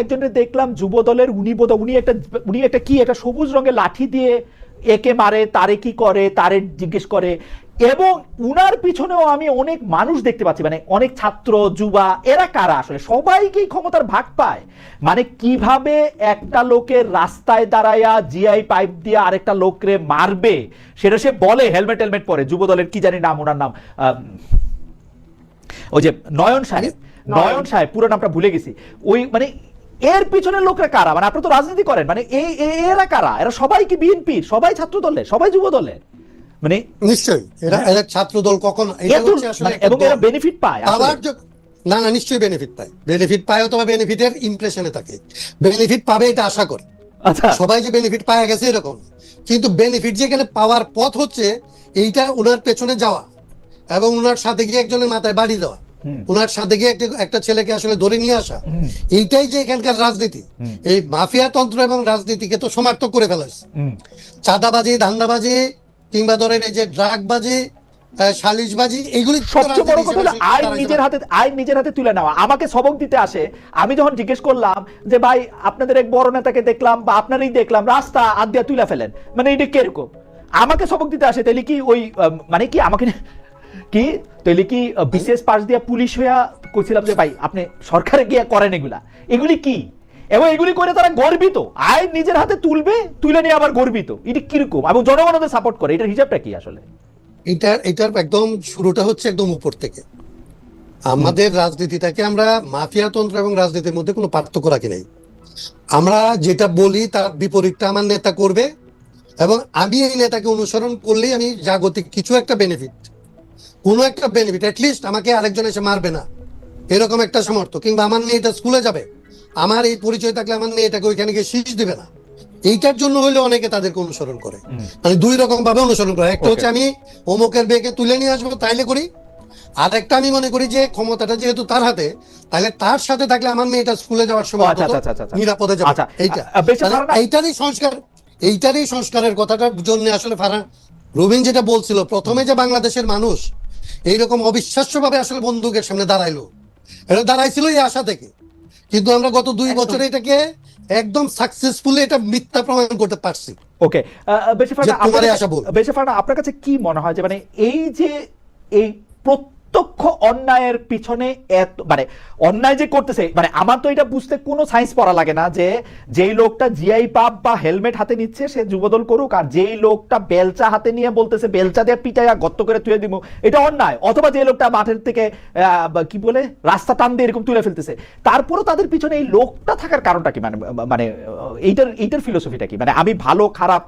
একজনের দেখলাম যুব দলের, উনি একটা কি একটা সবুজ রঙের লাঠি দিয়ে একে মারে, তারে কি করে, তারে জিজ্ঞেস করে। এবং উনার পিছনেও আমি অনেক মানুষ দেখতে পাচ্ছি, মানে অনেক ছাত্র যুবা, এরা কারা আসলে? সবাইকেই ক্ষমতার ভাগ পায়। মানে কিভাবে একটা লোকের রাস্তায় দাঁড়ায়া জিআই পাইপ দিয়ে আরেকটা লোকরে মারবে সেটা সে বলে হেলমেট পরে। যুব দলের কি জানি নাম, ওনার নাম ওই যে নয়ন সাহেব, পুরো নামটা ভুলে গেছি। ওই মানে এর পিছনের লোকরা কারা? মানে আপনি তো রাজনীতি করেন, মানে এরা কারা? এরা সবাই কি বিএনপি, সবাই ছাত্র দলে, সবাই যুব দলে? মানে নিশ্চয়ই এরা ছাত্র দল কখনো এবং এরা বেনিফিট পায় না, নিশ্চয়ই বেনিফিট পায় অথবা বেনিফিটের ইমপ্রেশনে থাকে, বেনিফিট পাবে এটা আশা করে। আচ্ছা, সবাই যে বেনিফিট পায় গেছে এরকম, কিন্তু বেনিফিট যেখানে পাওয়ার পথ হচ্ছে এইটা ওনার পেছনে যাওয়া এবং ওনার সাথে গিয়ে একজনের মাথায় বাড়ি দেওয়া, ওনার সাথে গিয়ে একটা ছেলেকে আসলে ধরে নিয়ে আসা, এইটাই যে এখানকার রাজনীতি। এই মাফিয়া তন্ত্র এবং রাজনীতিকে তো সমার্থক করে ফেলেছে। চাঁদাবাজি, ধান্দাবাজি, কিংবা ধরেন এই যে ড্রাগবাজি, সালিশবাজি, এগুলি সবচেয়ে বড় কথা হলো আইন নিজের হাতে তুলে নেওয়া। আমাকে সবক দিতে আসে, আমি যখন জিজ্ঞেস করলাম যে ভাই আপনাদের এক বড় নেতাকে দেখলাম বা আপনারই দেখলাম রাস্তা আদিয়া তুলে ফেলেন, মানে এটা কিরকম? আমাকে সবক দিতে আসে, তাইলে কি ওই মানে কি আমাকে কি তাইলে কি বিশেষ পাশ দিয়া পুলিশ হইয়া কইছিলাম যে ভাই আপনি সরকারে গিয়ে করেন এগুলি কি? এবং এগুলি করে তারা গর্বিত, আইন নিজের হাতে তুলে নিয়ে আবার গর্বিত। এটা কিরকম? এবং জনগণ ওদের সাপোর্ট করে, এটার হিসাবটা কি আসলে? এটার একদম শুরুটা হচ্ছে একদম উপর থেকে। আমাদের রাজনীতিটাকে আমরা মাফিয়াতন্ত্র এবং রাজনীতির মধ্যে কোনো পার্থক্য রাখি নাই। আমরা যেটা বলি তার বিপরীতটা আমার নেতা করবে, এবং আমি এই নেতাকে অনুসরণ করলেই আমি জাগতিক কিছু একটা বেনিফিট, কোনো একটা বেনিফিট, অ্যাটলিস্ট আমাকে আরেকজন এসে মারবে না এরকম একটা সমর্থ, কিংবা আমার মেয়েটা স্কুলে যাবে, আমার এই পরিচয় থাকলে আমার মেয়েটাকে ওইখানে গিয়ে শীষ দিবে না, এইটার জন্য হইলে অনেকে তাদেরকে অনুসরণ করে। মানে দুই রকম ভাবে অনুসরণ করে, একটা হচ্ছে আমি অমুকের মেয়েকে তুলে নিয়ে আসবো তাইলে করি, আর একটা আমি মনে করি যে ক্ষমতাটা যেহেতু তার হাতে, তাহলে তার সাথে থাকলে আমার মেয়েটা স্কুলে যাওয়ার সময় নিরাপদে যাবে। এইটারই সংস্কারের কথাটার জন্য আসলে ফারহান রবিন যেটা বলছিল প্রথমে, যে বাংলাদেশের মানুষ এইরকম অবিশ্বাস্য ভাবে আসলে বন্দুকের সামনে দাঁড়াইলো, এটা দাঁড়াইছিল এই আশা থেকে, কিন্তু আমরা গত 2 বছরে এটাকে একদম সাকসেসফুলি এটা মিথ্যা প্রমাণ করতে পারছি। ওকে, আপনার কাছে কি মনে হয় যে মানে এই প্রত্যক্ষ অন্যায়ের পিছনে এত মানে অন্যায় যে করতেছে, মানে আমার তো এটা বুঝতে কোনো সায়েন্স পড়া লাগে না যে যেই লোকটা জিআই পাপ বা হেলমেট হাতে নিচ্ছে সে যুবদল করুক, আর যেই লোকটা বেলচা হাতে নিয়ে বলতেছে বেলচা দিয়ে পিটাইয়া গর্ত করে তুলে দিব এটা অন্যায়, অথবা যে লোকটা মাঠের থেকে কি বলে রাস্তা টান দিয়ে এরকম তুলে ফেলতেছে, তারপরও তাদের পিছনে এই লোকটা থাকার কারণটা কি? মানে এইটার ফিলোসফিটা কি? মানে আমি ভালো খারাপ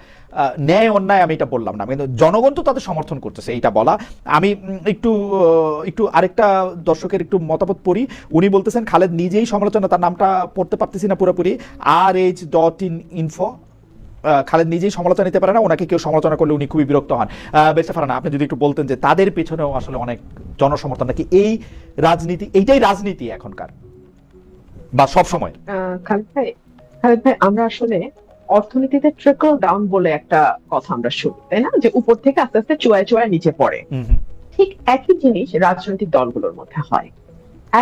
ন্যায় অন্যায় আমি এটা বললাম না, কিন্তু জনগণ তো তাদের সমর্থন করতেছে এইটা বলা। আমি একটু আরেকটা দর্শকের একটু মতামত পড়ি। উনি বলতেছেন খালেদ নিজেই সমালোচনা, তার নামটা পড়তে পারতেছি না পুরোপুরি, RH.info, খালেদ নিজেই সমালোচনা নিতে পারে না, ওনাকে কেউ সমালোচনা করলে উনি খুবই বিরক্ত হন। বেঁচে ফারহানা, আপনি যদি একটু বলতেন যে তাদের পেছনেও আসলে অনেক জনসমর্থন, নাকি এই রাজনীতি এইটাই রাজনীতি এখনকার বা সব সময়? খালেদ ভাই, আমরা আসলে অর্থনীতিতে ট্রিকল ডাউন বলে একটা কথা আমরা শুনি, তাই না, যে উপর থেকে আস্তে আস্তে চুয়ায় নিচে পড়ে। ঠিক একই জিনিস রাজনৈতিক দলগুলোর মধ্যে হয়।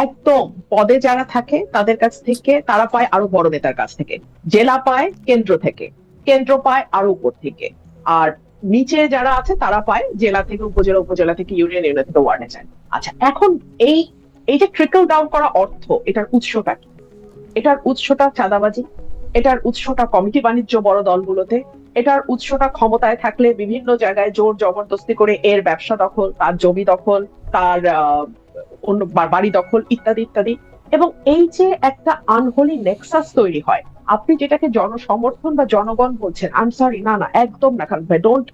একদম পদে যারা থাকে তাদের কাছ থেকে তারা পায় আরো বড় নেতার কাছ থেকে, জেলা পায় কেন্দ্র থেকে, কেন্দ্র পায় আরো উপর থেকে, আর নিচে যারা আছে তারা পায় জেলা থেকে, উপজেলা থেকে, ইউনিয়ন থেকে, ওয়ার্ডে যায়। আচ্ছা, এখন এই যে ট্রিকল ডাউন করা অর্থ, এটার উৎসটা কি? এটার উৎসটা চাঁদাবাজি, এটার উৎসটা কমিটি বাণিজ্য বড় দলগুলোতে, এটার উৎসটা ক্ষমতায় থাকলে বিভিন্ন জায়গায় জোর জবরদস্তি করে এর ব্যবসা দখল, তার জমি দখল, তার অন্য বাড়ি দখল, ইত্যাদি ইত্যাদি। এবং এই যে একটা আনহোলি নেক্সাস তৈরি হয়, আপনি যেটাকে জনসমর্থন বা জনগণ বলছেন, আই এম সরি, না একদম না, কারণ ডোন্ট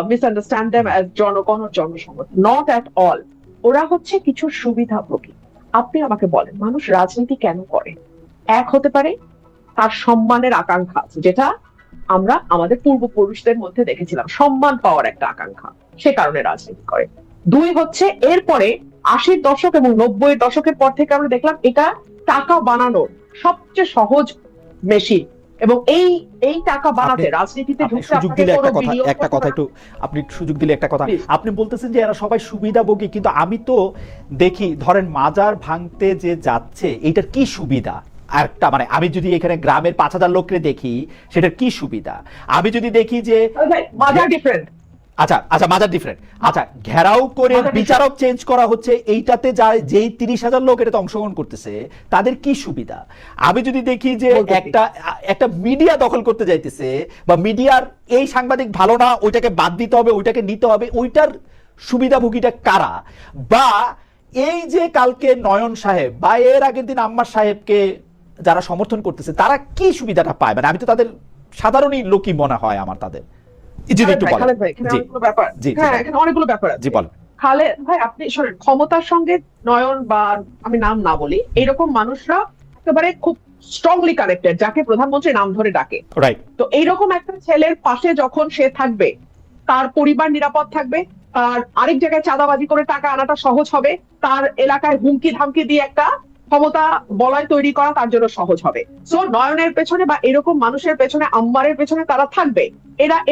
মিসআন্ডারস্ট্যান্ড দেম অ্যাজ জনগণ ও জনসমর্থন, নট অ্যাট অল। ওরা হচ্ছে কিছু সুবিধাভোগী। আপনি আমাকে বলেন, মানুষ রাজনীতি কেন করে? এক হতে পারে তার সম্মানের আকাঙ্ক্ষা আছে, যেটা আমরা আমাদের পূর্বপুরুষদের মধ্যে দেখেছিলাম, সম্মান পাওয়ার একটা আকাঙ্ক্ষা, সে কারণে রাজনীতি করে। 2 হচ্ছে এরপরে 80-র দশক এবং 90-এর দশকের পর থেকে আমরা দেখলাম এটা টাকা বানানোর সবচেয়ে সহজ মেশিন, এবং এই টাকা বানাতে রাজনীতিতে আপনি বলতেছেন যে এরা সবাই সুবিধাভোগী, কিন্তু আমি তো দেখি ধরেন মাজার ভাঙতে যে যাচ্ছে এইটার কি সুবিধা? একটা মানে আমি যদি এখানে গ্রামের 5,000 লোককে দেখি সেটার কি সুবিধা, আমি যদি দেখি যে মাজার ডিফারেন্ট, আচ্ছা আচ্ছা মাজার ডিফারেন্ট, আচ্ছা ঘেরাও করে বিচারক চেঞ্জ করা হচ্ছে, এইটাতে যেই 30,000 লোক এটাতে অংশগ্রহণ করতেছে তাদের কি সুবিধা। আমি যদি দেখি যে একটা মিডিয়া দখল করতে যাইতেছে বা মিডিয়ার এই সাংবাদিক ভালো না ওইটাকে বাদ দিতে হবে ওইটাকে নিতে হবে, ওইটার সুবিধাভোগীটা কারা? বা এই যে কালকে নয়ন সাহেব বা এর আগের দিন আম্মার সাহেবকে যারা সমর্থন করতেছে তারা কি সুবিধাটা পায়? মানে আমি তো তাদের সাধারণই লোকই মনে হয় আমার তাদের। খালেদ ভাই আপনি শোনেন, ক্ষমতার সঙ্গে নয়ন বা আমি নাম না বলি এইরকম মানুষরা একেবারে খুব স্ট্রংলি কানেক্টেড, যাকে প্রধানমন্ত্রী নাম ধরে ডাকে। তো এইরকম একটা ছেলের পাশে যখন সে থাকবে তার পরিবার নিরাপদ থাকবে, তার আরেক জায়গায় চাঁদাবাজি করে টাকা আনাটা সহজ হবে, তার এলাকায় হুমকি ধামকি দিয়ে একটা ক্ষমতা বলয় তৈরি করা তার জন্য সহজ হবে। সো নয়নের পেছনে বা এরকম মানুষের পেছনে, আম্মারের পেছনে তারা থাকবে।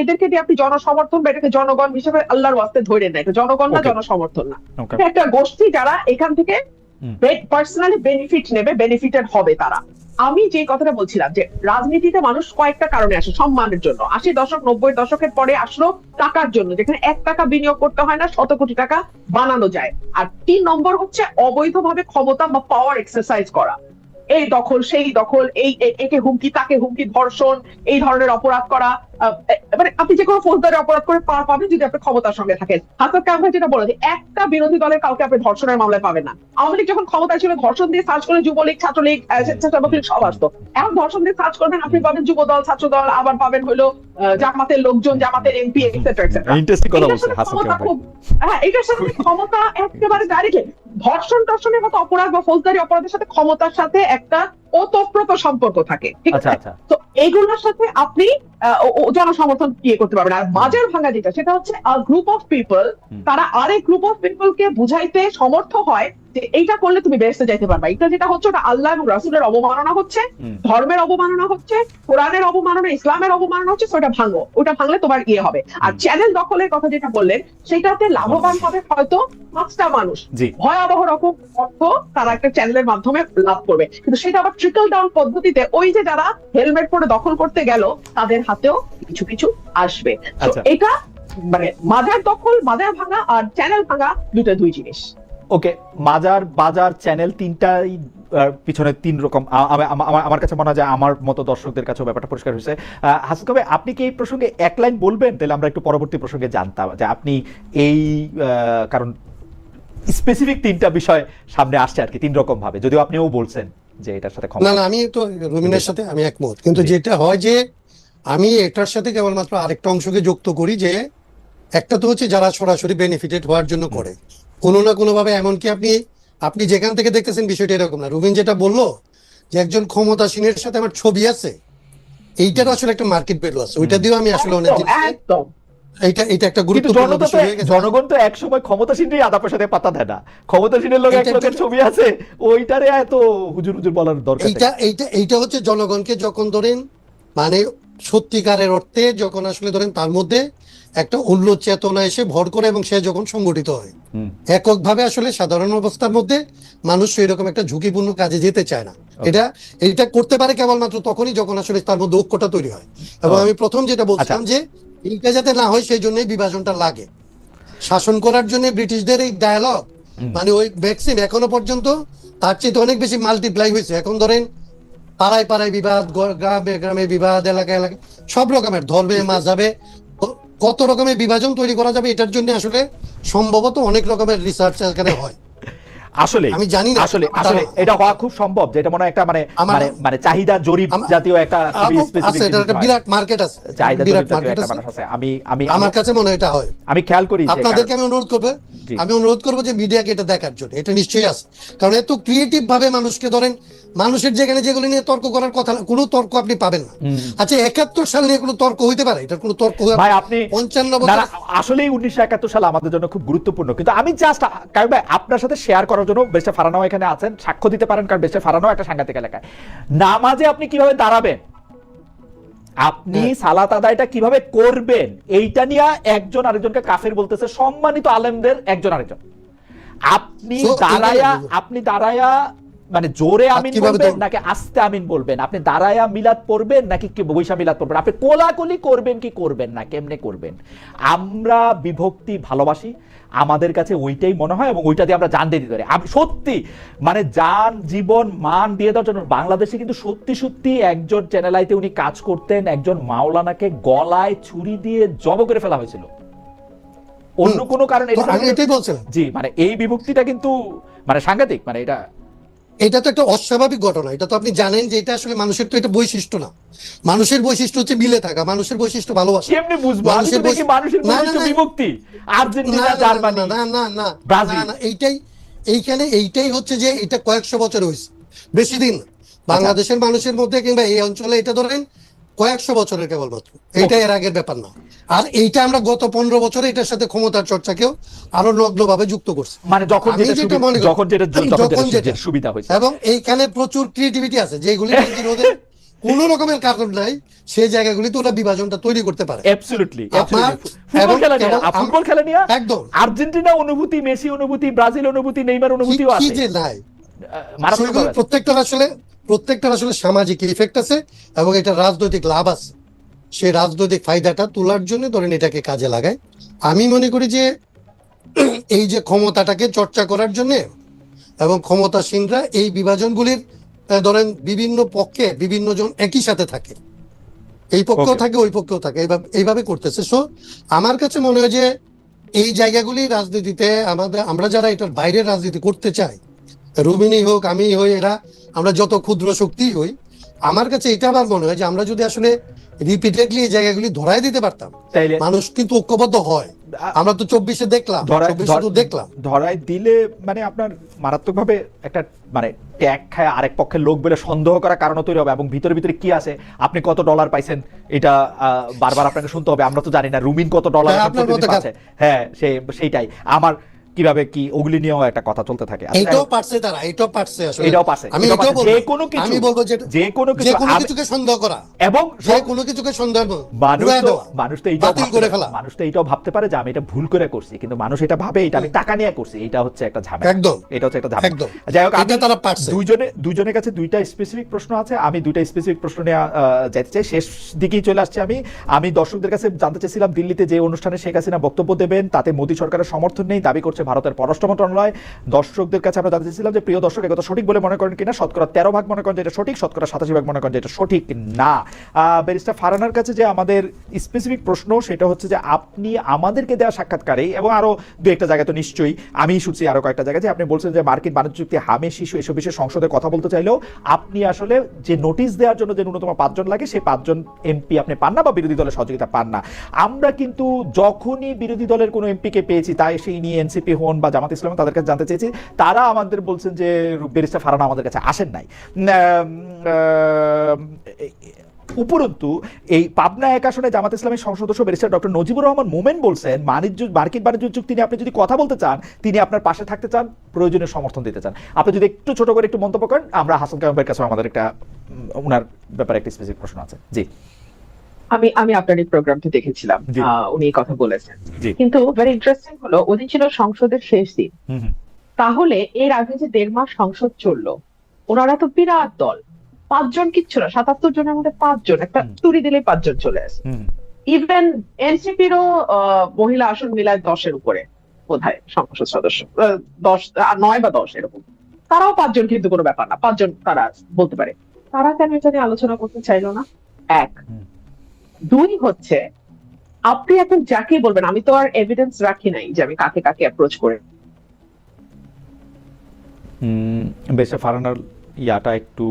এদেরকে দিয়ে আপনি জনসমর্থন বা এটাকে জনগণ হিসেবে আল্লাহর ওয়াস্তে ধরে নেয়, এটা জনগণ না, জনসমর্থন না, এটা একটা গোষ্ঠী যারা এখান থেকে পার্সোনালি বেনিফিট নেবে, বেনিফিটেড হবে তারা। আমি যে কথাটা বলছিলাম যে রাজনীতিতে মানুষ কয়েকটা কারণে আসে, সম্মানের জন্য 80 দশক 90 দশকের পরে আসলো টাকার জন্য, যেখানে 1 টাকা বিনিয়োগ করতে হয় না, 100 কোটি টাকা বানানো যায়। আর 3 নম্বর হচ্ছে অবৈধভাবে ক্ষমতা বা পাওয়ার এক্সারসাইজ করা, এই দখল সেই দখল, এই একে হুমকি তাকে হুমকি, ধর্ষণ, এই ধরনের অপরাধ করা। মানে আপনি যে কোনো ফৌজদারি অপরাধ করে পার পাবেন যদি আপনি ক্ষমতার সঙ্গে থাকেন। হাসান কামাল ভাই যেটা বলে যে একটা বিরোধী দলের কাউকে আপনি ধর্ষণের মামলায় পাবেন না। আওয়ামী লীগ যখন ক্ষমতায় ছিল ধর্ষণ দিয়ে সার্চ করে যুবলীগ, ছাত্রলীগ, স্বেচ্ছাসেবক লীগ সব আসতো। এখন ধর্ষণ দিয়ে সার্চ করবেন আপনি পাবেন যুব দল, ছাত্র দল, আবার পাবেন হলো জামাতের লোকজন, জামাতের এমপি এটসেট্রা এটসেট্রা। হ্যাঁ, এটার সাথে ক্ষমতা একেবারে ডাইরেক্টলি ধর্ষণ টর্ষণের মতো অপরাধ বা ফৌজদারি অপরাধের সাথে ক্ষমতার সাথে একটা ওতপ্রোত সম্পর্ক থাকে, ঠিক আছে? তো এইগুলোর সাথে আপনি জনসমর্থন ইয়ে করতে পারবেন। আর মাজার ভাঙা যেটা, সেটা হচ্ছে গ্রুপ অফ পিপল, তারা আরেক গ্রুপ অফ পিপলকে বুঝাইতে সমর্থ হয় যে এইটা করলে তুমি বেহেশতে যাইতে পারবা। এটা যেটা হচ্ছে ওটা আল্লাহ এবং রাসূলের অবমাননা হচ্ছে, ধর্মের অবমাননা হচ্ছে, কোরআনের অবমাননা, ইসলামের অবমাননা হচ্ছে। ওটা ভাঙো, ওটা ভাঙলে তোমার ইয়ে হবে। আর চ্যানেল দখলের কথা যেটা বললেন, সেটাতে লাভবান হবে হয়তো 5টা মানুষ, ভয়াবহ রকম অর্থ তারা একটা চ্যানেলের মাধ্যমে লাভ করবে। কিন্তু সেটা আবার ট্রিকল ডাউন পদ্ধতিতে ওই যে যারা হেলমেট পরে দখল করতে গেল তাদের হাতেও কিছু কিছু আসবে। এটা মানে মাজার দখল, মাজার ভাঙা আর চ্যানেল ভাঙা দুই জিনিস। ওকে, মাজার, বাজার, চ্যানেল তিনটাই পিছনে 3 রকম। আমার কাছে মনে হয় যে আমার মতো দর্শকদের কাছেও ব্যাপারটা পরিষ্কার হয়েছে। হাসান কবে আপনি কি এই প্রসঙ্গে এক লাইন বলবেন? তাহলে আমরা একটু পরবর্তী প্রসঙ্গে জানতাম যে আপনি এই কারণ স্পেসিফিক 3টা বিষয় সামনে আসছে আর কি 3 রকম ভাবে, যদিও আপনিও বলছেন যে এটার সাথে না আমি তো রুমিনের সাথে আমি একমত, কিন্তু যেটা হয় যে আমি এটার সাথে কেবলমাত্র আরেকটা অংশকে যুক্ত করি যে একটা তো হচ্ছে যারা সরাসরি বেনিফিটেড হওয়ার জন্য করে কোনো না কোনো ভাবে, এমনকি আপনি যেখান থেকে দেখতেছেন বিষয়টা এরকম না। রুবিন যেটা বললো যে একজন ক্ষমতাসীনের সাথে আমার ছবি আছে, এইটার আসলে একটা মার্কেট ভ্যালু আছে, ওইটা দিয়েও আমি আসলে অনেক এটা একটা গুরুত্বপূর্ণ বিষয় হয়ে গেছে। জনগণ তো এক সময় ক্ষমতাসীনই আদা পয়সাতে পাতা দেয় না, ক্ষমতাসীনের লোক এক লোকের ছবি আছে ওইটারে এত হুজুর হুজুর বলার দরকার। এইটা হচ্ছে জনগণকে যখন ধরেন মানে সত্যিকারের অর্থে যখন আসলে ধরেন তার মধ্যে একটা উল্ল চেতনা এসে ভর করে এবং সে যখন সংগঠিত হয় এককভাবে, আসলে সাধারণ অবস্থার মধ্যে মানুষ এরকম একটা ঝুঁকিপূর্ণ কাজে যেতে চায় না। এটা করতে পারে কেবলমাত্র তখনই যখন আসলে তার মধ্যে ঐক্যটা তৈরি হয়। এবং আমি প্রথম যেটা বলছিলাম যে এইটা যাতে না হয় সেই জন্যই বিভাজনটা লাগে। শাসন করার জন্য ব্রিটিশদের এই ডায়ালগ মানে ওই ভ্যাকসিন এখনো পর্যন্ত তার চেয়ে অনেক বেশি মাল্টিপ্লাই হয়েছে। এখন ধরেন পাড়ায় পাড়ায় বিবাদ, গ্রামে গ্রামে বিবাদ, এলাকায় এলাকায় সব রকমের ধর্মে মাঝাবে কত রকমের বিভাজন তৈরি করা যাবে, এটার জন্য আসলে সম্ভবত অনেক রকমের রিসার্চ এখানে হয়। আসলে আমি জানি না আসলে এটা হওয়া খুব সম্ভব, যেটা মনে হয় একটা মানে চাহিদা জরিপ জাতীয় একটা বিরাট মার্কেট আছে, চাহিদা জরিপ জাতীয় একটা মানুষ আছে। আমি আমার কাছে মনে হয় এটা হয়। আমি খেয়াল করি আপনাদেরকে আমি অনুরোধ করব যে মিডিয়াকে এটা দেখার জন্য, এটা নিশ্চয়ই আছে। কারণ এত ক্রিয়েটিভ ভাবে মানুষকে ধরেন মানুষের যেখানে যেগুলো নিয়ে তর্ক করার কথা কোনো তর্ক আপনি পাবেন না। আচ্ছা 71 সাল নিয়ে কোনো তর্ক হইতে পারে? এটার কোনো তর্ক ভাই আপনি 55 আসলেই 1971 সাল আমাদের জন্য খুব গুরুত্বপূর্ণ। কিন্তু আমি জাস্ট কারণ ভাই আপনার সাথে শেয়ার করার জন্য বেশে ফারানো এখানে আছেন, সাক্ষ্য দিতে পারেন, কারণ বেশে ফারানো একটা সাংঘাতিক এলাকায় নামাজে আপনি কিভাবে দাঁড়াবেন, আপনি সালাত আদায়টা কিভাবে করবেন, এইটা নিয়ে একজন আরেকজনকে কাফের বলতেছে, সম্মানিত আলেমদের একজন আরেকজন। আপনি দাঁড়ায়া মানে জোরে আমিন কিভাবে বলবেন নাকি আস্তে আমিন বলবেন, আপনি দাঁড়ায়া মিলাদ পড়বেন নাকি কি বৈশা মিলাদ পড়বেন, আপনি কোলাকুলি করবেন কি করবেন না, কেমনে করবেন? আমরা বিভক্তি ভালোবাসি, আমাদের কাছে ওইটাই মনে হয় এবং ওইটা দিয়ে আমরা জান দিয়ে দিতে পারি। আমি সত্যি মানে জান জীবন মান দিয়ে দেওয়ার জন্য বাংলাদেশে কিন্তু সত্যি সত্যি একজন চ্যানেলাইতে উনি কাজ করতেন, একজন মাওলানাকে গলায় ছুরি দিয়ে জব করে ফেলা হয়েছিল, অন্য কোনো কারণে। আমি এটাই বলছিলাম, জি মানে এই বিভক্তিটা কিন্তু মানে সাংঘাতিক, মানে এটা তো একটা অস্বাভাবিক ঘটনা। এটা তো আপনি জানেন যে এটা আসলে মানুষের তো এটা বৈশিষ্ট্য না। মানুষের বৈশিষ্ট্য হচ্ছে মিলে থাকা, মানুষের বৈশিষ্ট্য ভালোবাসা। কেমনে বুঝবো? আমি তো দেখি মানুষের বৈশিষ্ট্য বিভক্তি, আর্জেন্টিনা জার্মানি না না না ব্রাজিল। না, এইটাই হচ্ছে যে এটা কয়েকশো বছর হয়েছে, বেশি দিন না। বাংলাদেশের মানুষের মধ্যে কিংবা এই অঞ্চলে এটা ধরেন কয়েকশো বছরের কেবলমাত্র, এইটা এর আগের ব্যাপার না। আর এইটা আমরা গত 15 বছরে এটার সাথে ক্ষমতার চর্চাকেও আরো নগ্নভাবে যুক্ত করছি, মানে যখন যেটা সুবিধা হয়েছে। এবং এইখানে প্রচুর ক্রিয়েটিভিটি আছে যেগুলি কোন রকমের কারণ নাই, সেই জায়গাগুলিতে ওরা বিভাজনটা তৈরি করতে পারে। অ্যাবসলিউটলি ফুটবল খেলা নিয়ে একদম আর্জেন্টিনা অনুভূতি, মেসি অনুভূতি, ব্রাজিল অনুভূতি, নেইমার অনুভূতিও আছে, কি যে নাই। প্রত্যেকটার আসলে সামাজিক ইফেক্ট আছে এবং এটা রাজনৈতিক লাভ আছে। সেই রাজনৈতিক ফায়দাটা তোলার জন্য ধরেন এটাকে কাজে লাগায়। আমি মনে করি যে এই যে ক্ষমতাটাকে চর্চা করার জন্য এবং ক্ষমতাসীনরা এই বিভাজনগুলির ধরেন বিভিন্ন পক্ষে বিভিন্ন জন একই সাথে থাকে, এই পক্ষেও থাকে ওই পক্ষেও থাকে, এইভাবে করতেছে। সো আমার কাছে মনে হয় যে এই জায়গাগুলি রাজনীতিতে আমরা যারা এটার বাইরের রাজনীতি করতে চাই, রুমিনী হোক আমি হই, এরা আমরা যত ক্ষুদ্র শক্তি হই, আমার কাছে এটা আবার মনে হয় যে আমরা যদি আসলে রিপিটেডলি এই জায়গাগুলি ধরাই দিতে পারতাম, মানুষ কিন্তু ঐক্যবদ্ধ হয়। আমরা তো 24-এ দেখলাম, ধরাই দিলে মানে আপনার মারাত্মক ভাবে একটা মানে ট্যাগ খায় আরেক পক্ষের লোক বলে সন্দেহ করার কারণ তৈরি হবে, এবং ভিতরে ভিতরে কি আছে, আপনি কত ডলার পাইছেন এটা বারবার আপনাকে শুনতে হবে। আমরা তো জানি না রুমিন কত ডলার পাচ্ছে, হ্যাঁ সেইটাই আমার কিভাবে কি ওগুলি নিয়েও একটা কথা চলতে থাকে। এটাও পারছে তারা, এটাও পারছে আসলে, এটাও পারছে। আমি এটাও বলবো, যে কোনো কিছু, আমি বলবো যে যে কোনো কিছুকে সন্দেহ করা এবং যে কোনো কিছুকে সন্দেহ মানুষ তো এইটাও ভাবতে পারে যে আমি এটা ভুল করে করছি, কিন্তু মানুষ এটা ভাবে এটা আমি টাকা নিয়ে করছি, এটা হচ্ছে একটা ঝামেলা। একদম, এটা হচ্ছে একটা ঝামেলা। একদম, যাই হোক, এটা তারা পারছে। দুইজনের কাছে দুইটা স্পেসিফিক প্রশ্ন আছে, আমি দুইটা স্পেসিফিক প্রশ্ন নিয়ে যেতে চাই, শেষ দিকেই চলে আসছে। আমি দর্শকদের কাছে জানতে চাইছিলাম, দিল্লিতে যে অনুষ্ঠানে শেখ হাসিনা বক্তব্য দেবেন তাতে মোদী সরকারের সমর্থন নেই দাবি করছে ভারতের পররাষ্ট্র মন্ত্রণালয়। দর্শকদের কাছে আমরা জানতে চাইছিলাম যে প্রিয় দর্শক, একথা সঠিক বলে মনে করেন কিনা? শতকরা 13 ভাগ মনে করেন যে এটা সঠিক, শতকরা 87 ভাগ মনে করেন যে এটা সঠিক না। ব্যারিস্টার ফারহানার কাছে যে আমাদের স্পেসিফিক প্রশ্ন, সেটা হচ্ছে যে আপনি আমাদেরকে দেওয়া সাক্ষাৎকারে এবং আরো দু একটা জায়গায় তো নিশ্চয়ই আমি শুনছি আরো কয়েকটা জায়গায় যে আপনি বলছেন যে মার্কিন বাণিজ্য চুক্তি, হামে শিশু এসব বিষয়ে সংসদে কথা বলতে চাইলেও আপনি আসলে যে নোটিশ দেওয়ার জন্য যে ন্যূনতম 5 জন লাগে, সেই 5 জন এমপি আপনি পান না বা বিরোধী দলের সহযোগিতা পান না। আমরা কিন্তু যখনই বিরোধী দলের কোনো এমপিকে পেয়েছি, তাই সেই নিয়ে এনসিপি হন বা জামাত ইসলাম, তাদের কাছে জানতে চেয়েছি, তারা আমাদের বলছেন যে ব্যারিস্টার ফারহানা আমাদের কাছে আসেন নাই। উপরন্তু এই পাবনা 1 আসনে জামাত ইসলামের সংসদ সদস্য ব্যারিস্টার ডক্টর নজিবুর রহমান মোমেন বলছেন, মার্কিন বাণিজ্য চুক্তি নিয়ে আপনি যদি কথা বলতে চান, তিনি আপনার পাশে থাকতে চান, প্রয়োজনীয় সমর্থন দিতে চান। আপনি যদি একটু ছোট করে একটু মন্তব্য করেন, আমরা হাসান কামালের কাছে আমাদের একটা ওনার ব্যাপারে একটা স্পেসিফিক প্রশ্ন আছে। জি, আমি আপনার এই প্রোগ্রামটি দেখেছিলাম, উনি কথা বলেছেন, কিন্তু ভেরি ইন্টারেস্টিং হলো ওদিন ছিল সংসদের শেষ দিন। তাহলে এর আগে যে 1.5 মাস সংসদ চললো, ওনারা তো বিরাট দল, 5 জন কিচ্ছু না, 77 জনের মধ্যে 5 জন, একটা তুড়ি দিলে 5 জন চলে আসে। ইভেন এনসিপিরও মহিলা আসন মিলায় 10-এর উপরে বোধহয় সংসদ সদস্য, 9 বা 10 এরকম, তারাও 5 জন, কিন্তু কোনো ব্যাপার না, 5 জন তারা বলতে পারে। তারা কেন এটা নিয়ে আলোচনা করতে চাইলো না? 1 2 হচ্ছে, আপনি এখন যাকে বলবেন, আমি তো আর এভিডেন্স রাখি নাই যে আমি কাকে কাকে অ্যাপ্রোচ করে। বেশি ফারহানার ইয়াটা একটু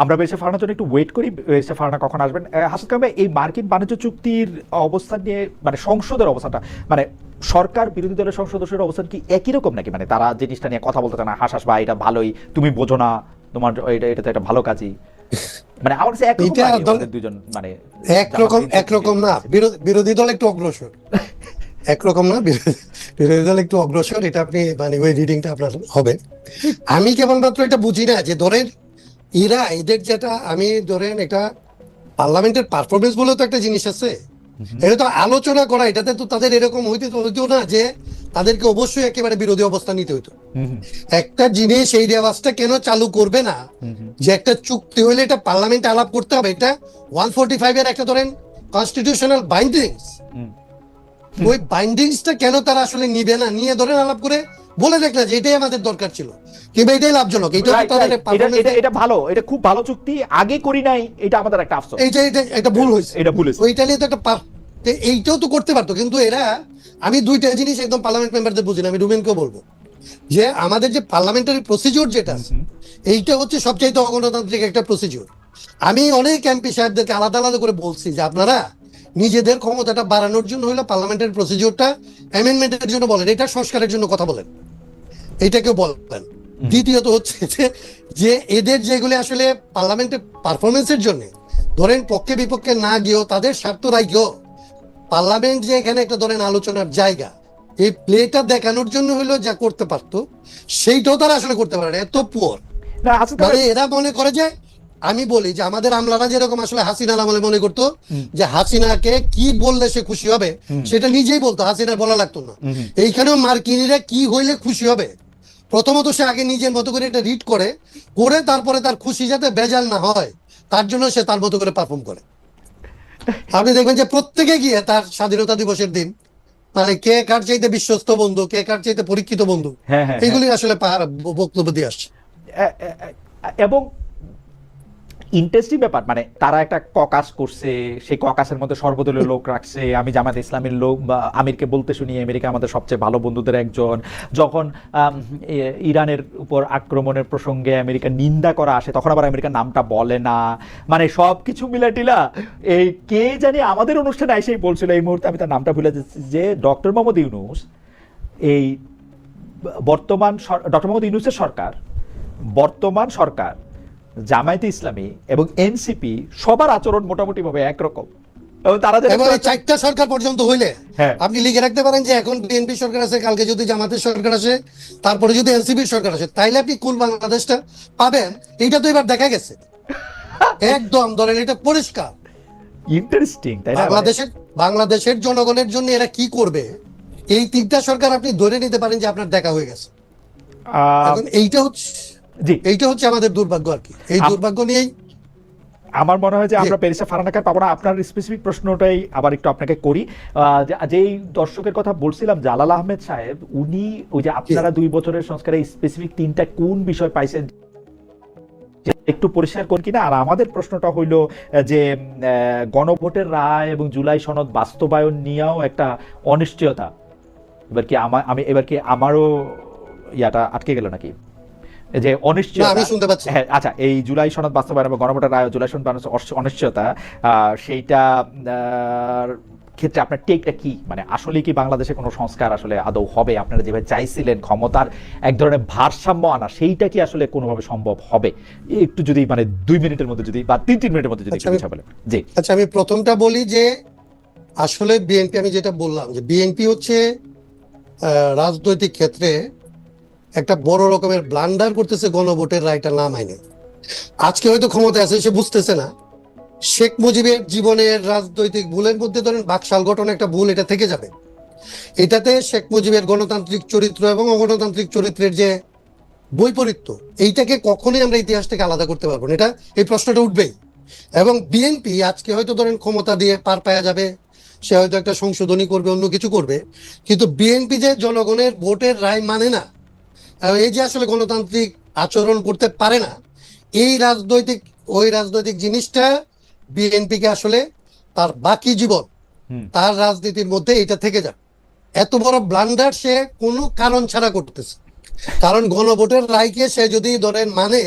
আমরা বেশি ফারহানার জন্য একটু ওয়েট করি, বেশি ফারহানা কখন আসবেন। হাসান কামাল, এই মার্কিন বাণিজ্য চুক্তির অবস্থান নিয়ে মানে সংসদের অবস্থানটা, মানে সরকার বিরোধী দলের সংসদ সদস্যের অবস্থান কি একই রকম নাকি? মানে তারা জিনিসটা নিয়ে কথা বলতে চায় না, হাসাস বা এটা ভালোই, তুমি বোঝো না, তোমার এটা তো একটা ভালো কাজই, মানে আমার কাছে দুজন মানে একরকম না, বিরোধী দল একটু অগ্রসর, একরকম না, বিরোধী দল একটু অগ্রসর, এটা আপনি মানে ওই রিডিংটা আপনার হবে। আমি কেবলমাত্র এটা বুঝি না যে ধরেন এদের যেটা, আমি ধরেন এটা পার্লামেন্টের পারফরমেন্স বলেও তো একটা জিনিস আছে, এটা তো আলোচনা করা, এটাতে তো তাদের এরকম হইতো না যে তাদেরকে অবশ্যই একেবারে বিরোধী অবস্থান নিতে হতো। একটা জিনিস এই রেওয়াজটা কেন চালু করবে না যে একটা চুক্তি হলে এটা পার্লামেন্টে আলাপ করতে হবে, এটা 145 এর একটা ধরেন কনস্টিটিউশনাল বাইন্ডিংস, ওই বাইন্ডিংসটা কেন তারা আসলে নিবে না, নিয়ে ধরেন আলাপ করে বলে দেখ না যে এটাই আমাদের দরকার ছিল কিংবা এটাই লাভজনক, এটা ভালো, এটা খুব ভালো চুক্তি, আগে করি নাই, এটা আমাদের একটা আফসোস, এটা ভুল হয়েছে, এটা ভুল হয়েছে, ওইটা নিয়ে তো একটা এইটাও তো করতে পারতো। কিন্তু এরা, আমি দুইটা জিনিস একদম পার্লামেন্ট মেম্বারদের বুঝি না, আমি রুমেনকেও বলবো যে আমাদের যে পার্লামেন্টারি প্রসিডিউর যেটা আছে এইটা হচ্ছে সবচাইতে অগণতান্ত্রিক একটা প্রসিডিউর। আমি অনেক এমপি সাহেবদেরকে আলাদা আলাদা করে বলছি যে আপনারা নিজেদের ক্ষমতাটা বাড়ানোর জন্য হলো পার্লামেন্টারি প্রসিডিউরটা অ্যামেন্ডমেন্টের জন্য বলেন, এটা সংস্কারের জন্য কথা বলেন, এইটাকেও বলেন। দ্বিতীয়ত হচ্ছে যে এদের যেগুলি আসলে পার্লামেন্টের পারফরমেন্সের জন্য ধরেন পক্ষে বিপক্ষে না গিয়েও তাদের স্বার্থ রাখেও পার্লামেন্ট যে এখানে একটা ধরেন আলোচনার জায়গা, এই প্লেটা দেখানোর জন্য হলো যা করতে পারতো সেইটাও তারা আসলে করতে পারে না, এত পুয়ার। মানে এরা মনে করে যে, আমি বলি যে আমাদের আমলারা যেরকম আসলে হাসিনার আমলে মনে করতো যে হাসিনাকে কি বললে সে খুশি হবে সেটা নিজেই বলতো, হাসিনার বলা লাগতো না। এইখানেও মার্কিনীরা কি হইলে খুশি হবে প্রথমত সে আগে নিজের মতো করে এটা রিড করে করে তারপরে তার খুশি যাতে বেজাল না হয় তার জন্য সে তার মতো করে পারফর্ম করে। আপনি দেখবেন যে প্রত্যেকে গিয়ে তার স্বাধীনতা দিবসের দিন মানে কে কার চাইতে বিশ্বস্ত বন্ধু, কে কার চাইতে পরীক্ষিত বন্ধু, এগুলি আসলে বক্তব্য দিয়ে আসছে। এবং ইন্টারেস্টিং ব্যাপার, মানে তারা একটা ককাস করছে, সেই ককাসের মধ্যে সর্বদলীয় লোক রাখছে, আমি জামাত ইসলামের লোক বা আমিরকে বলতে শুনি আমেরিকা আমাদের সবচেয়ে ভালো বন্ধুদের একজন, যখন ইরানের উপর আক্রমণের প্রসঙ্গে আমেরিকা নিন্দা করা আসে তখন আবার আমেরিকার নামটা বলে না, মানে সব কিছু মিলাটিলা। এই কে জানি আমাদের অনুষ্ঠানে এসেই বলছিল, এই মুহূর্তে আমি তার নামটা ভুলে যাচ্ছি, যে ডক্টর মোহাম্মদ ইউনূস, এই বর্তমান ডক্টর মোহাম্মদ ইউনূসের সরকার, বর্তমান সরকার, জামায়াতে ইসলামী এবং এনসিপি সবার আচরণ মোটামুটি ভাবে একরকম। তারা চারটা সরকার পর্যন্ত হইলে আপনি লিখে রাখতে পারেন যে এখন বিএনপি সরকার আছে, কালকে যদি জামাতের সরকার আসে, তারপরে যদি এনসিপির সরকার আসে, তাইলে আপনি কোন বাংলাদেশটা পাবেন এইটা তো এবার দেখা গেছে একদম, ধরেন এটা পরিষ্কার। ইন্টারেস্টিং, তাই না? বাংলাদেশের জনগণের জন্য এরা কি করবে এই তিনটা সরকার আপনি ধরে নিতে পারেন যে আপনার দেখা হয়ে গেছে। এখন এইটা হচ্ছে আমাদের দুর্ভাগ্য আর কি, এই দুর্ভাগ্য নিয়েই আমার মনে হয় যে আমরা প্যারিসে ফারানাকার পাবো না। আপনার স্পেসিফিক প্রশ্নটাই আবার একটু আপনাকে করি, যেই দর্শকের কথা বলছিলাম জালাল আহমেদ সাহেব, উনি ওই যে আপনারা 2 বছরের সংস্কারে স্পেসিফিক 3টা কোন বিষয় পাইছেন একটু পরিষ্কার করেন কিনা। আর আমাদের প্রশ্নটা হইল যে গণভোটের রায় এবং জুলাই সনদ বাস্তবায়ন নিয়েও একটা অনিশ্চয়তা, এবার কি আমারও ইয়াটা আটকে গেল নাকি, যে অনিশ্চয়তা? আমি শুনতে পাচ্ছি। হ্যাঁ, আচ্ছা, এই জুলাই সনদ বাস্তবায়ন এবং গণভোটের রায় জুলাই সনদ অনিশ্চয়তা, সেইটা ক্ষেত্রে আপনার টেকটা কি, মানে আসলে কি বাংলাদেশে কোনো সংস্কার আসলে আদৌ হবে? আপনারা যেভাবে চাইছিলেন ক্ষমতার এক ধরনের ভারসাম্য আনা, সেইটা কি আসলে কোনোভাবে সম্ভব হবে? একটু যদি মানে 2 মিনিটের মধ্যে যদি বা 3 মিনিটের মধ্যে যদি কিছু বলেন। জি আচ্ছা, আমি প্রথমটা বলি যে আসলে বিএনপি, আমি যেটা বললাম যে বিএনপি হচ্ছে রাজনৈতিক ক্ষেত্রে একটা বড় রকমের ব্লান্ডার করতেছে গণভোটের রায়টা না মাইনে। আজকে হয়তো ক্ষমতা আছে, সে বুঝতেছে না শেখ মুজিবের জীবনের রাজনৈতিক ভুলের মধ্যে ধরেন বাকশাল গঠন একটা ভুল, এটা থেকে যাবে। এটাতে শেখ মুজিবের গণতান্ত্রিক চরিত্র এবং অগণতান্ত্রিক চরিত্রের যে বৈপরীত্য, এইটাকে কখনোই আমরা ইতিহাস থেকে আলাদা করতে পারবো না, এটা এই প্রশ্নটা উঠবেই। এবং বিএনপি আজকে হয়তো ধরেন ক্ষমতা দিয়ে পার পাওয়া যাবে, সে হয়তো একটা সংশোধনী করবে, অন্য কিছু করবে, কিন্তু বিএনপি যে জনগণের ভোটের রায় মানে না, এই যে আসলে গণতান্ত্রিক আচরণ করতে পারে না, ওই রাজনৈতিক জিনিসটা বিএনপিকে আসলে তার বাকি জীবন তার রাজনীতির মধ্যে এটা থেকে যাবে। এত বড় ব্লান্ডার সে কোনো কারণ ছাড়া করতেছে। কারণ গণভোটের রায়কে সে যদি ধরেন মানে,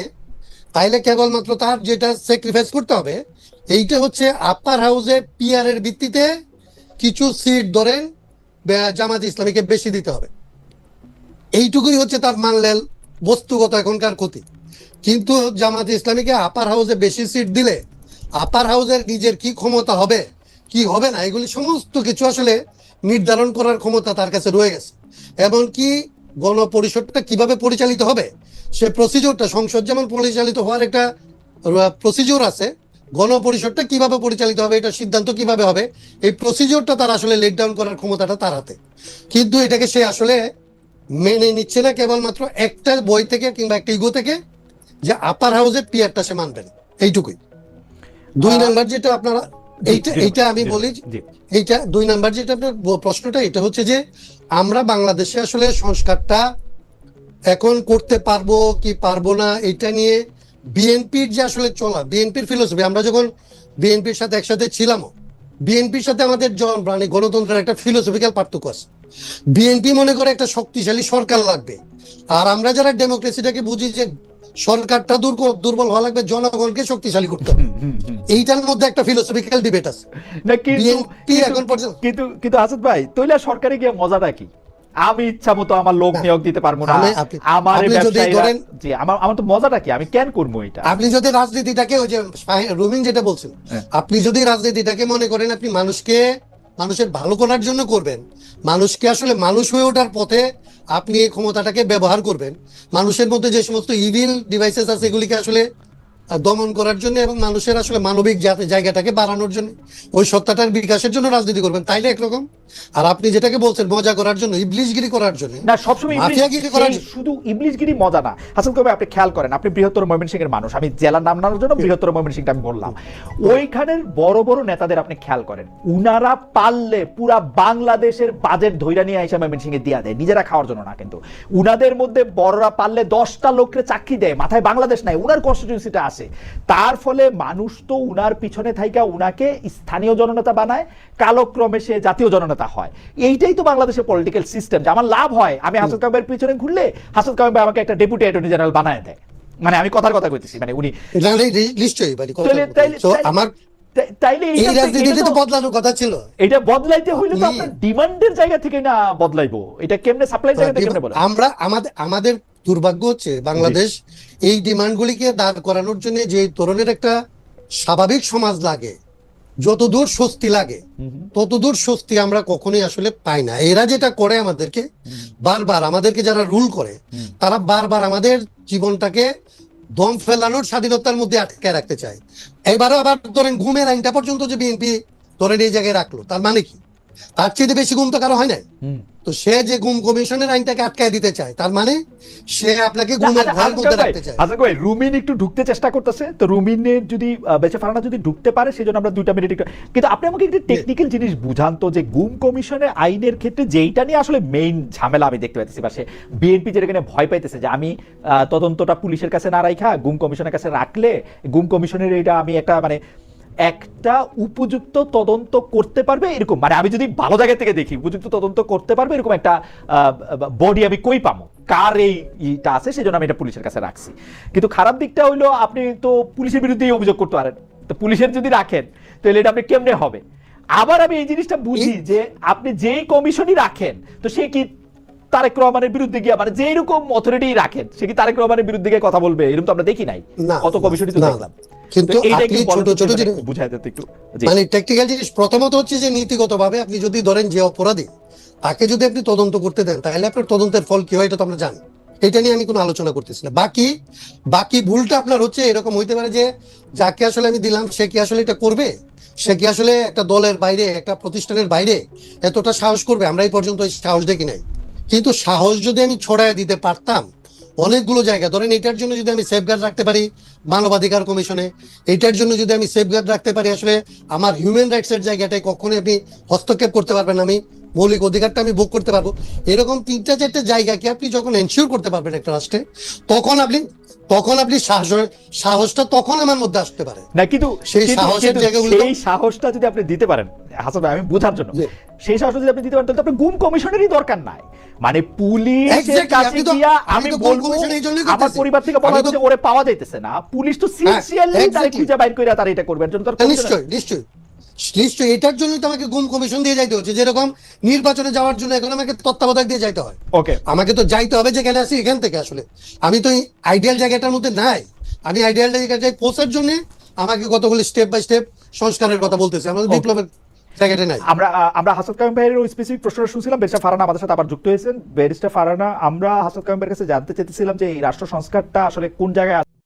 তাইলে কেবলমাত্র তার যেটা স্যাক্রিফাইস করতে হবে এইটা হচ্ছে আপার হাউসে পিআর এর ভিত্তিতে কিছু সিট ধরেন জামাত ইসলামীকে বেশি দিতে হবে, এইটুকুই হচ্ছে তার মানলেন বস্তুগত এখনকার ক্ষতি। কিন্তু জামাত ইসলামীকে আপার হাউসে বেশি সিট দিলে আপার হাউসের নিজের কি ক্ষমতা হবে কি হবে না, এগুলি সমস্ত কিছু আসলে নির্ধারণ করার ক্ষমতা তার কাছে রয়ে গেছে। এমনকি গণপরিষদটা কিভাবে পরিচালিত হবে সে প্রসিডিওরটা, সংসদ যেমন পরিচালিত হওয়ার একটা প্রসিডিওর আছে, গণপরিষদটা কিভাবে পরিচালিত হবে, এটা সিদ্ধান্ত কিভাবে হবে, এই প্রসিজিওরটা তার আসলে লেট ডাউন করার ক্ষমতাটা তার হাতে। কিন্তু এটাকে সে আসলে মেনে নিচ্ছে না, কেবলমাত্র একটা বই থেকে কিংবা একটা ইগো থেকে, যে আপার হাউসের পিয়ারটা সে মানবে না, এইটুকুই। দুই নাম্বার যেটা আপনারা এইটা আমি বলি, এইটা 2 নাম্বার যেটা আপনার প্রশ্নটা, এটা হচ্ছে যে আমরা বাংলাদেশে আসলে সংস্কারটা এখন করতে পারবো কি পারবো না, এটা নিয়ে বিএনপির যে আসলে চলা, বিএনপির ফিলোসফি, আমরা যখন বিএনপির সাথে একসাথে ছিলাম, বিএনপির সাথে আমাদের মানে গণতন্ত্রের একটা ফিলোসফিক্যাল পার্থক্য আছে। বিএনপি মনে করে একটা শক্তিশালী সরকার লাগবে, আর আমরা যারা ডেমোক্রেসিটাকে বুঝি যে সরকারটা দুর্বল হওয়া লাগবে, জনগণকে শক্তিশালী করতে হবে। এইটার মধ্যে একটা ফিলোসফিক্যাল ডিবেট আছে। না বিএনপি এখন পর্যন্ত কিন্তু আসাদ ভাই, তৈলা সরকারে গিয়ে মজাটা কি? আমি ইচ্ছা মতো আমার লোক নিয়োগ দিতে পারবো না, আমার আমার তো মজাটা কি? আমি কেন করবো এটা? আপনি যদি রাজনীতিটাকে, ওই যে রুমিন যেটা বলছেন, আপনি যদি রাজনীতিটাকে মনে করেন আপনি মানুষের ভালো করার জন্য করবেন, মানুষকে আসলে মানুষ হয়ে ওঠার পথে আপনি এই ক্ষমতাটাকে ব্যবহার করবেন, মানুষের মধ্যে যে সমস্ত ইভিল ডিভাইসেস আছে এগুলিকে আসলে দমন করার জন্য এবং মানুষের আসলে মানবিক জায়গাটাকে বাড়ানোর জন্য, ওই সত্তাটার বিকাশের জন্য রাজনীতি করবেন, তাইলে একরকম। আর আপনি যেটাকে বলছেন মজা করার জন্য, ইবলিশগিরি করার জন্য, না সবসময় মাফিয়াগিরি করার জন্য, শুধু ইবলিশগিরি মজা না। হাসান কবে আপনি খেয়াল করেন, আপনি বৃহত্তর ময়মনসিংহ এর মানুষ, আমি জেলার নাম নেওয়ার জন্য বৃহত্তর ময়মনসিংহটা আমি বললাম, ওইখানের বড় বড় নেতাদের আপনি খেয়াল করেন, উনারা পারলে পুরা বাংলাদেশের বাজেট ধইরা নিয়ে এসে ময়মনসিংহে দিয়া দেয়, নিজেরা খাওয়ার জন্য না। কিন্তু উনাদের মধ্যে বড়রা পারলে 10টা লোককে চাকরি দেয়, মাথায় বাংলাদেশ নাই, উনার কনস্টিটিউয়েন্সিটা আসে। তার ফলে মানুষ তো উনার পিছনে থাইকা উনাকে স্থানীয় জননেতা বানায়, কালক্রমে সে জাতীয় জননেতা হয়। এইটাই তো বাংলাদেশের পলিটিক্যাল সিস্টেম, যে আমার লাভ হয়, আমি হাসান কামালের পিছনে ঘুরলে হাসান কামাল ভাই আমাকে একটা ডেপুটি অ্যাটর্নি জেনারেল বানায় দেয়। মানে আমি কথার কথা কইতেছি, মানে উনি নিশ্চয়ই আমার তাইলে এই রাজনীতিতে তো বদলানোর কথা ছিল। এটা বদলাইতে হইলে তো আপনার ডিমান্ডের জায়গা থেকে না বদলাইবো, এটা কেমনে সাপ্লাই জায়গা থেকে কেমনে বলে? আমরা আমাদের দুর্ভাগ্য হচ্ছে বাংলাদেশ এই ডিমান্ডগুলিকে দাঁড় করানোর জন্য যে ধরনের একটা স্বাভাবিক সমাজ লাগে, যতদূর স্বস্তি লাগে ততদূর স্বস্তি আমরা কখনোই আসলে পাই না। এরা যেটা করে আমাদেরকে বারবার, আমাদেরকে যারা রুল করে তারা বারবার আমাদের জীবনটাকে দম ফেলানোর স্বাধীনতার মধ্যে আটকে রাখতে চায়। এবারও আবার ধরেন ঘুমের আইনটা পর্যন্ত যে বিএনপি ধরেন এই জায়গায় রাখলো, তার মানে কি? তার চেয়ে বেশি ঘুম তো কারো হয় নাই। তো সে যে গুম কমিশনের আইনটাকে আটকায় দিতে চায়, তার মানে সে আপনাকে গুমের ঘরের মধ্যে রাখতে চায়। আচ্ছা কই রুমিন একটু ঢুকতে চেষ্টা করতেছে, তো রুমিনের যদি বেঁচে ফারানা যদি ঢুকতে পারে, সেজন্য আমরা 2টা মিনিট একটু, কিন্তু আপনি আমাকে একটু টেকনিক্যাল জিনিস বুঝান তো, যে গুম কমিশনের আইনের ক্ষেত্রে যেইটা নিয়ে আসলে মেইন ঝামেলা আমি দেখতে পাইতেছি, বা সে বিএনপি যেখানে ভয় পাইতেছে যে আমি তদন্তটা পুলিশের কাছে না রাখা গুম কমিশনের কাছে রাখলে গুম কমিশনের এটা আমি একটা মানে একটা উপযুক্ত তদন্ত করতে পারবে এরকম, মানে আমি যদি ভালো জায়গা থেকে দেখি উপযুক্ত তদন্ত করতে পারবে এরকম একটা বডি আমি কই পাবো, কার এইটা আছে, সেজন্য আমি এটা পুলিশের কাছে রাখছি। কিন্তু খারাপ দিকটা হইলো আপনি তো পুলিশের বিরুদ্ধেই অভিযোগ করতে পারেন, তো পুলিশের যদি রাখেন তাহলে এটা আপনি কেমনে হবে? আবার আমি এই জিনিসটা বুঝি যে আপনি যেই কমিশনই রাখেন, তো সে কি তারেক রহমানের বিরুদ্ধে গিয়ে, মানে যেই রকম অথরিটি রাখেন, সে কি তারেক রহমানের বিরুদ্ধে গিয়ে কথা বলবে? এরকম তো আমরা দেখি নাই, কত কমিশনই তো দেখলাম। কিন্তু ছোট জিনিস বুঝাই দিতে একটু, মানে টেকনিক্যাল জিনিস প্রথমত হচ্ছে যে নীতিগতভাবে আপনি যদি ধরেন যে অপরাধী, তাকে যদি আপনি তদন্ত করতে দেন, তাহলে আপনার তদন্তের ফল কি হয় এটা তো আমরা জানি, এটা নিয়ে আমি কোনো আলোচনা করতেছি না। বাকি ভুলটা আপনার হচ্ছে এরকম হইতে পারে যে যাকে আসলে আমি দিলাম সে কি আসলে এটা করবে, সে কি আসলে একটা দলের বাইরে, একটা প্রতিষ্ঠানের বাইরে এতটা সাহস করবে? আমরা এই পর্যন্ত সাহস দেখি নাই। কিন্তু সাহস যদি আমি ছড়ায় দিতে পারতাম অনেকগুলো জায়গা, ধরেন এটার জন্য যদি আমি সেফগার্ড রাখতে পারি মানবাধিকার কমিশনে, এটার জন্য যদি আমি সেফগার্ড রাখতে পারি আসলে আমার হিউম্যান রাইটস এর জায়গাটায় কখনোই আপনি হস্তক্ষেপ করতে পারবেন, আমি মৌলিক অধিকারটা আমি ভোগ করতে পারবো, এরকম 3-4টা জায়গাকে আপনি যখন এনশিওর করতে পারবেন একটা রাষ্ট্রে, তখন আপনি সাহসটা তখন আমার মধ্যে আসতে পারে না। কিন্তু সেই সাহসের জায়গাগুলো, সেই সাহসটা যদি আপনি দিতে পারেন হাসান ভাই, আমি বোঝার জন্য, সেই সাহসটা যদি আপনি দিতে পারেন তাহলে আপনি গুম কমিশনেরই দরকার নাই। মানে পুলিশের কাছে গিয়া আমি বলবো আমার পরিবার থেকে বলা হচ্ছে ওরে পাওয়া যাইতেছে না, পুলিশ তো সিনসিয়ারলি তারে খুঁজে বাইর কইরা তার এটা করবে, এর জন্য তার নিশ্চয়ই এটার জন্যই তো আমাকে গুম কমিশন দিয়ে যাইতে হচ্ছে। যেরকম নির্বাচনে যাওয়ার জন্য এখন আমাকে তত্ত্বাবধায়ক দিয়ে যাইতে হয়, ওকে আমাকে তো যাইতে হবে যেখানে আছি এখান থেকে। আসলে আমি তো আইডিয়াল জায়গাটার মধ্যে নাই, আমি আইডিয়াল জায়গায় পৌঁছার জন্য আমাকে কতগুলো স্টেপ বাই স্টেপ সংস্কারের কথা বলতেছি, আমাদের বিপ্লবের জায়গাটা নাই। আমরা হাসান কামাল ভাইয়ের ওই স্পেসিফিক প্রশ্নটা শুনছিলাম, ব্যারিস্টার ফারহানা আমাদের সাথে আবার যুক্ত হয়েছেন। ব্যারিস্টার ফারহানা, আমরা হাসান কামাল ভাইয়ের কাছে জানতে চেয়েছিলাম যে এই রাষ্ট্র সংস্কারটা আসলে কোন জায়গায়